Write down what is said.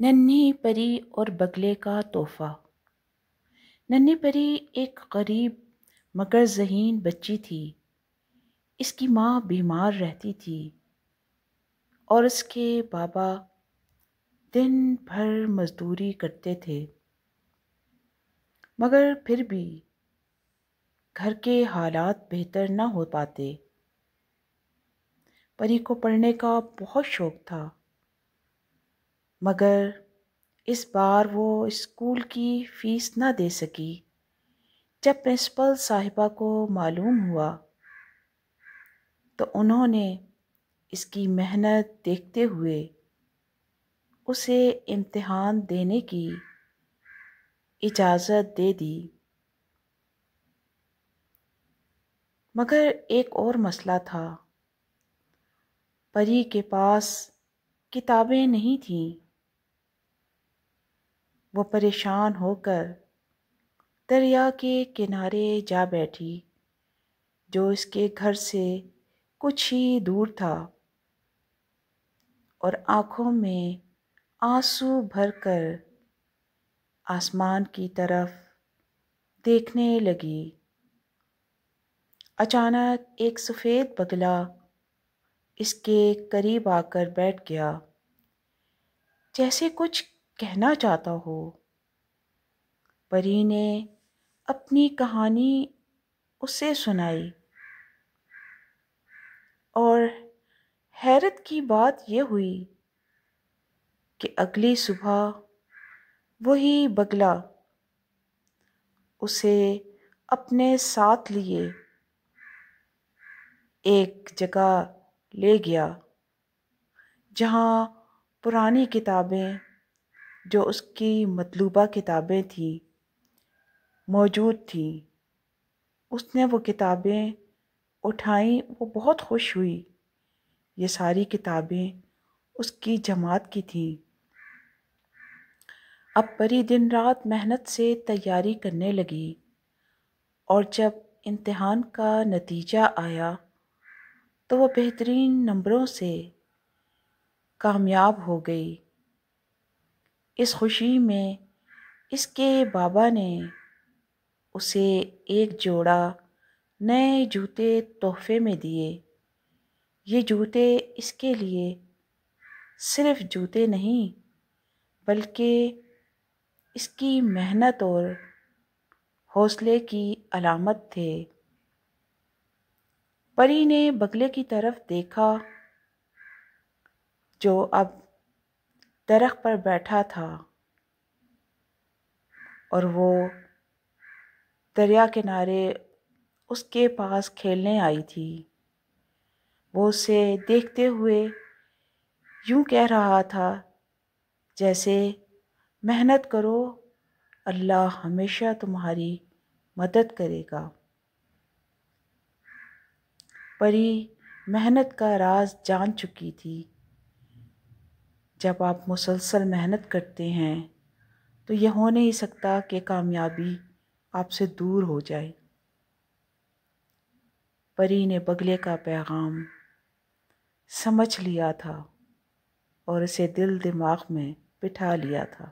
ننھی پری اور بگلے کا تحفہ۔ ننھی پری ایک غریب مگر ذہین بچی تھی۔ اس کی ماں بیمار رہتی تھی اور اس کے بابا دن بھر مزدوری کرتے تھے، مگر پھر بھی گھر کے حالات بہتر نہ ہو پاتے۔ پری کو پڑھنے کا بہت شوق تھا، مگر اس بار وہ اسکول کی فیس نہ دے سکی۔ جب پرنسپل صاحبہ کو معلوم ہوا تو انہوں نے اس کی محنت دیکھتے ہوئے اسے امتحان دینے کی اجازت دے دی۔ مگر ایک اور مسئلہ تھا، پری کے پاس کتابیں نہیں تھیں۔ وہ پریشان ہو کر دریا کے کنارے جا بیٹھی، جو اس کے گھر سے کچھ ہی دور تھا، اور آنکھوں میں آنسو بھر کر آسمان کی طرف دیکھنے لگی۔ اچانک ایک سفید بگلا اس کے قریب آ کر بیٹھ گیا، جیسے کچھ کہنا چاہتا ہو۔ پری نے اپنی کہانی اسے سنائی، اور حیرت کی بات یہ ہوئی کہ اگلی صبح وہی بگلا اسے اپنے ساتھ لیے ایک جگہ لے گیا جہاں پرانی کتابیں، جو اس کی مطلوبہ کتابیں تھیں، موجود تھیں۔ اس نے وہ کتابیں اٹھائیں، وہ بہت خوش ہوئی۔ یہ ساری کتابیں اس کی جماعت کی تھیں۔ اب پری دن رات محنت سے تیاری کرنے لگی، اور جب امتحان کا نتیجہ آیا تو وہ بہترین نمبروں سے کامیاب ہو گئی۔ اس خوشی میں اس کے بابا نے اسے ایک جوڑا نئے جوتے تحفے میں دیے۔ یہ جوتے اس کے لیے صرف جوتے نہیں، بلکہ اس کی محنت اور حوصلے کی علامت تھے۔ پری نے بگلے کی طرف دیکھا، جو اب درخت پر بیٹھا تھا، اور وہ دریا کنارے اس کے پاس کھیلنے آئی تھی۔ وہ اسے دیکھتے ہوئے یوں کہہ رہا تھا جیسے، محنت کرو، اللہ ہمیشہ تمہاری مدد کرے گا۔ پری محنت کا راز جان چکی تھی۔ جب آپ مسلسل محنت کرتے ہیں تو یہ ہو نہیں سکتا کہ کامیابی آپ سے دور ہو جائے۔ پری نے بگلے کا پیغام سمجھ لیا تھا اور اسے دل دماغ میں بٹھا لیا تھا۔